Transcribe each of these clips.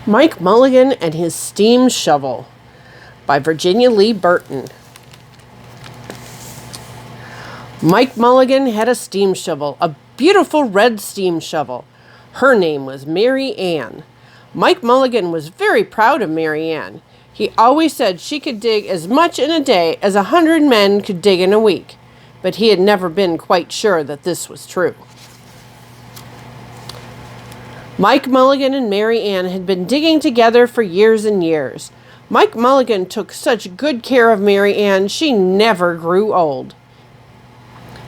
Mike Mulligan and His Steam Shovel by Virginia Lee Burton. Mike Mulligan had a steam shovel, a beautiful red steam shovel. Her name was Mary Ann. Mike Mulligan was very proud of Mary Ann. He always said she could dig as much in a day as 100 men could dig in a week, but he had never been quite sure that this was true. Mike Mulligan and Mary Ann had been digging together for years and years. Mike Mulligan took such good care of Mary Ann, she never grew old.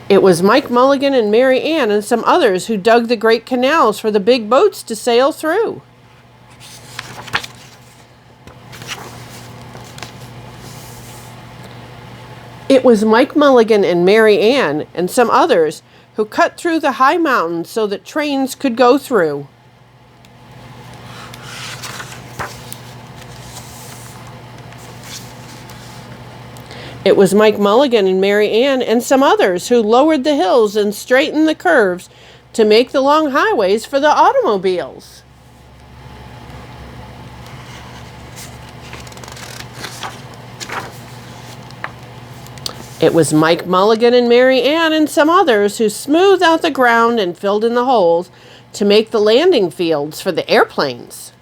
It was Mike Mulligan and Mary Ann and some others who dug the great canals for the big boats to sail through. It was Mike Mulligan and Mary Ann and some others who cut through the high mountains so that trains could go through. It was Mike Mulligan and Mary Ann and some others who lowered the hills and straightened the curves to make the long highways for the automobiles. It was Mike Mulligan and Mary Ann and some others who smoothed out the ground and filled in the holes to make the landing fields for the airplanes.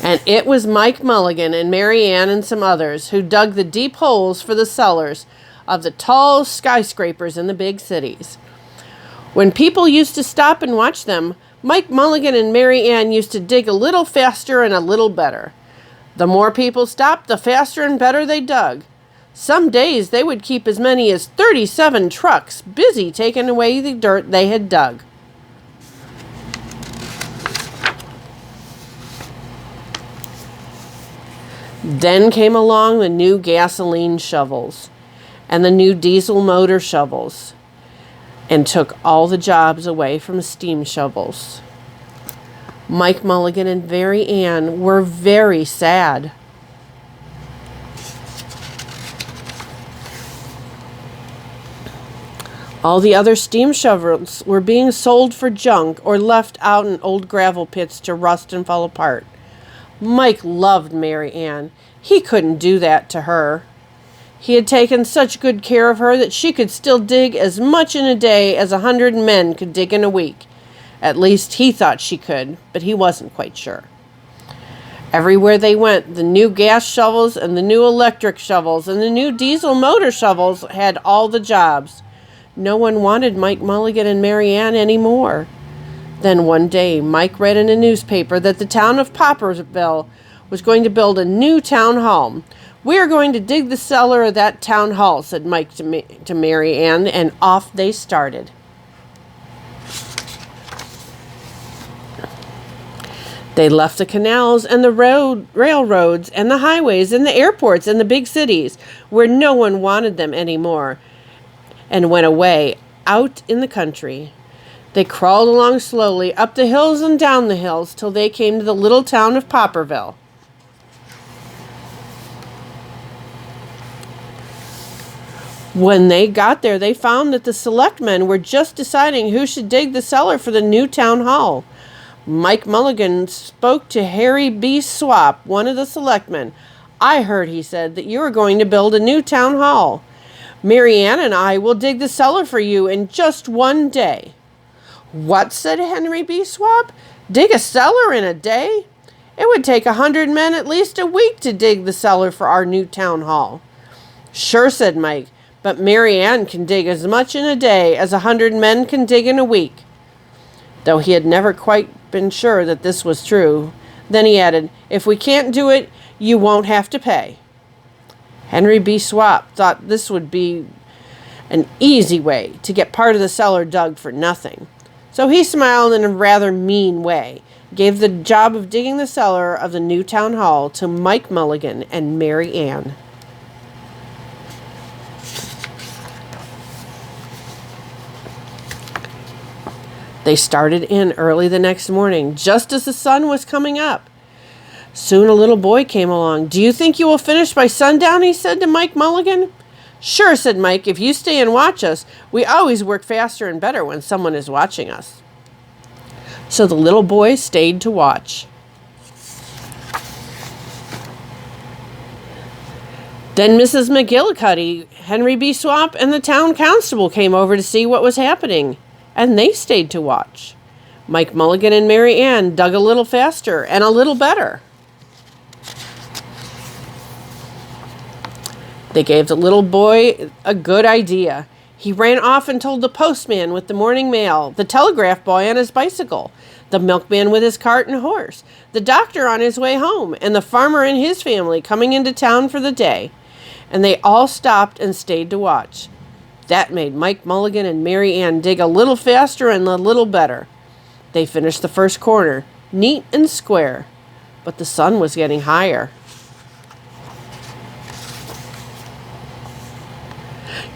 And it was Mike Mulligan and Mary Ann and some others who dug the deep holes for the cellars of the tall skyscrapers in the big cities. When people used to stop and watch them, Mike Mulligan and Mary Ann used to dig a little faster and a little better. The more people stopped, the faster and better they dug. Some days they would keep as many as 37 trucks busy taking away the dirt they had dug. Then came along the new gasoline shovels and the new diesel motor shovels and took all the jobs away from steam shovels. Mike Mulligan and Mary Ann were very sad. All the other steam shovels were being sold for junk or left out in old gravel pits to rust and fall apart. Mike loved Mary Ann. He couldn't do that to her. He had taken such good care of her that she could still dig as much in a day as 100 men could dig in a week. At least he thought she could, but he wasn't quite sure. Everywhere they went, the new gas shovels and the new electric shovels and the new diesel motor shovels had all the jobs. No one wanted Mike Mulligan and Mary Ann anymore. Then one day, Mike read in a newspaper that the town of Poppersville was going to build a new town hall. "We are going to dig the cellar of that town hall," said Mike to Mary Ann, and off they started. They left the canals and the railroads and the highways and the airports and the big cities where no one wanted them anymore and went away out in the country. They crawled along slowly up the hills and down the hills till they came to the little town of Popperville. When they got there, they found that the selectmen were just deciding who should dig the cellar for the new town hall. Mike Mulligan spoke to Harry B. Swap, one of the selectmen. "I heard," he said, "that you are going to build a new town hall. Mary Ann and I will dig the cellar for you in just one day." "What?" said Henry B. Swap. "Dig a cellar in a day? It would take 100 men at least a week to dig the cellar for our new town hall." "Sure," said Mike, "but Mary Ann can dig as much in a day as 100 men can dig in a week." Though he had never quite been sure that this was true. Then he added, "If we can't do it, you won't have to pay." Henry B. Swap thought this would be an easy way to get part of the cellar dug for nothing. So he smiled in a rather mean way, gave the job of digging the cellar of the new town hall to Mike Mulligan and Mary Ann. They started in early the next morning, just as the sun was coming up. Soon a little boy came along. "Do you think you will finish by sundown?" he said to Mike Mulligan. "Sure," said Mike. "If you stay and watch us, we always work faster and better when someone is watching us." So the little boy stayed to watch. Then Mrs. McGillicuddy, Henry B. Swap, and the town constable came over to see what was happening, and they stayed to watch. Mike Mulligan and Mary Ann dug a little faster and a little better. They gave the little boy a good idea. He ran off and told the postman with the morning mail, the telegraph boy on his bicycle, the milkman with his cart and horse, the doctor on his way home, and the farmer and his family coming into town for the day. And they all stopped and stayed to watch. That made Mike Mulligan and Mary Ann dig a little faster and a little better. They finished the first corner, neat and square, but the sun was getting higher.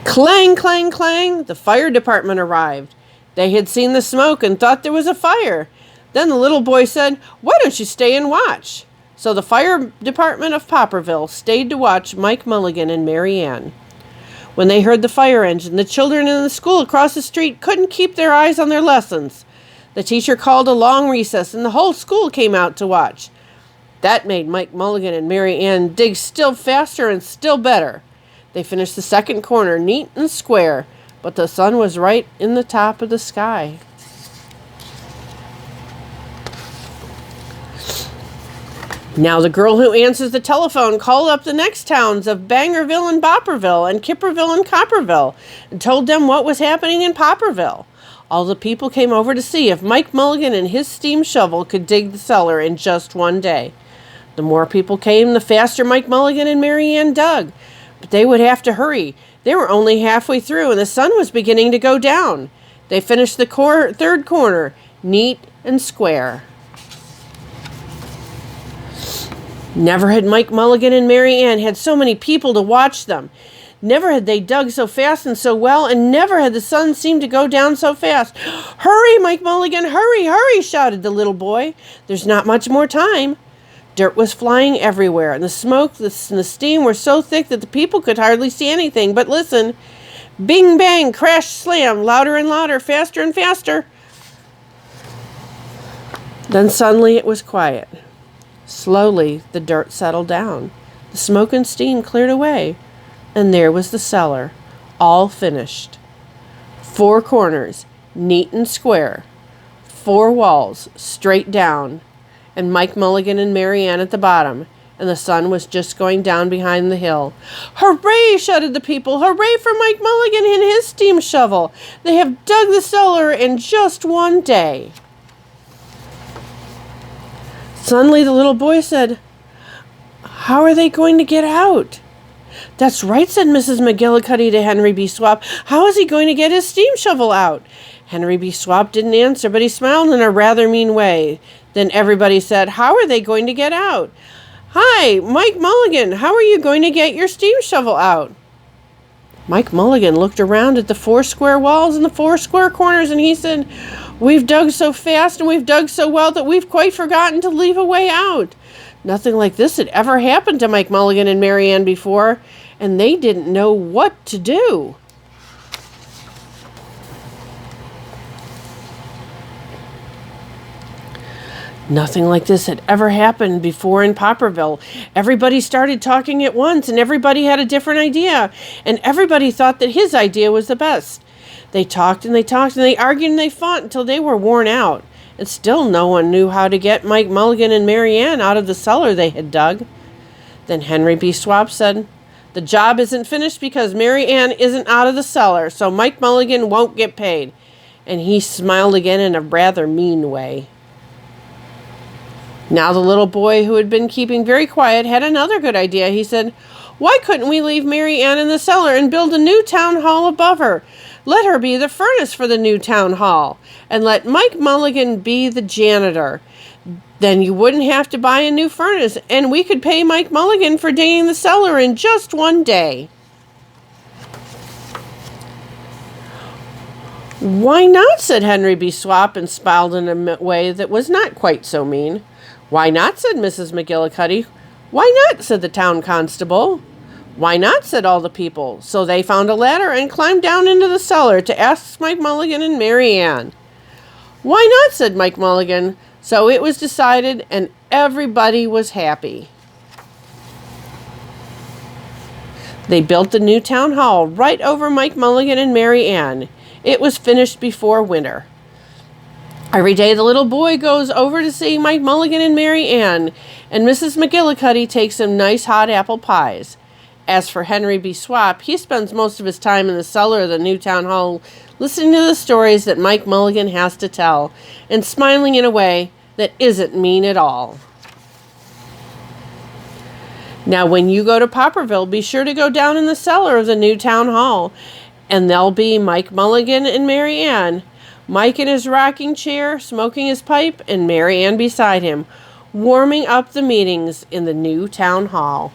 Clang, clang, clang, the fire department arrived. They had seen the smoke and thought there was a fire. Then the little boy said, "Why don't you stay and watch?" So the fire department of Popperville stayed to watch Mike Mulligan and Mary Ann. When they heard the fire engine, the children in the school across the street couldn't keep their eyes on their lessons. The teacher called a long recess, and the whole school came out to watch. That made Mike Mulligan and Mary Ann dig still faster and still better. They finished the second corner neat and square, but the sun was right in the top of the sky. Now the girl who answers the telephone called up the next towns of Bangerville and Bopperville and Kipperville and Copperville and told them what was happening in Popperville. All the people came over to see if Mike Mulligan and his steam shovel could dig the cellar in just one day. The more people came, the faster Mike Mulligan and Mary Ann dug. But they would have to hurry. They were only halfway through and the sun was beginning to go down. They finished the third corner, neat and square. Never had Mike Mulligan and Mary Ann had so many people to watch them. Never had they dug so fast and so well, and never had the sun seemed to go down so fast. "Hurry, Mike Mulligan, hurry, hurry," shouted the little boy. "There's not much more time." Dirt was flying everywhere, and the smoke and the steam were so thick that the people could hardly see anything. But listen. Bing, bang, crash, slam, louder and louder, faster and faster. Then suddenly it was quiet. Slowly, the dirt settled down. The smoke and steam cleared away, and there was the cellar, all finished. 4 corners, neat and square. 4 walls, straight down, and Mike Mulligan and Mary Ann at the bottom, and the sun was just going down behind the hill. "Hooray!" shouted the people. "Hooray for Mike Mulligan and his steam shovel! They have dug the cellar in just one day." Suddenly the little boy said, "How are they going to get out?" "That's right," said Mrs. McGillicuddy to Henry B. Swap. "How is he going to get his steam shovel out?" Henry B. Swap didn't answer, but he smiled in a rather mean way. Then everybody said, "How are they going to get out?" "Hi, Mike Mulligan, how are you going to get your steam shovel out?" Mike Mulligan looked around at the 4 square walls and the 4 square corners, and he said, "We've dug so fast and we've dug so well that we've quite forgotten to leave a way out." Nothing like this had ever happened to Mike Mulligan and Mary Ann before, and they didn't know what to do. Nothing like this had ever happened before in Popperville. Everybody started talking at once, and everybody had a different idea, and everybody thought that his idea was the best. They talked and they talked and they argued and they fought until they were worn out, and still no one knew how to get Mike Mulligan and Mary Ann out of the cellar they had dug. Then Henry B. Swap said, "The job isn't finished because Mary Ann isn't out of the cellar, so Mike Mulligan won't get paid." And he smiled again in a rather mean way. Now the little boy, who had been keeping very quiet, had another good idea. He said, "Why couldn't we leave Mary Ann in the cellar and build a new town hall above her? Let her be the furnace for the new town hall, and let Mike Mulligan be the janitor. Then you wouldn't have to buy a new furnace, and we could pay Mike Mulligan for digging the cellar in just one day." "Why not?" said Henry B. Swap, and smiled in a way that was not quite so mean. "Why not?" said Mrs. McGillicuddy. "Why not?" said the town constable. "Why not?" said all the people. So they found a ladder and climbed down into the cellar to ask Mike Mulligan and Mary Ann. "Why not?" said Mike Mulligan. So it was decided, and everybody was happy. They built the new town hall right over Mike Mulligan and Mary Ann. It was finished before winter. Every day the little boy goes over to see Mike Mulligan and Mary Ann, and Mrs. McGillicuddy takes him nice hot apple pies. As for Henry B. Swap, he spends most of his time in the cellar of the new town hall listening to the stories that Mike Mulligan has to tell and smiling in a way that isn't mean at all. Now, when you go to Popperville, be sure to go down in the cellar of the new town hall, and there'll be Mike Mulligan and Mary Ann. Mike in his rocking chair, smoking his pipe, and Mary Ann beside him, warming up the meetings in the new town hall.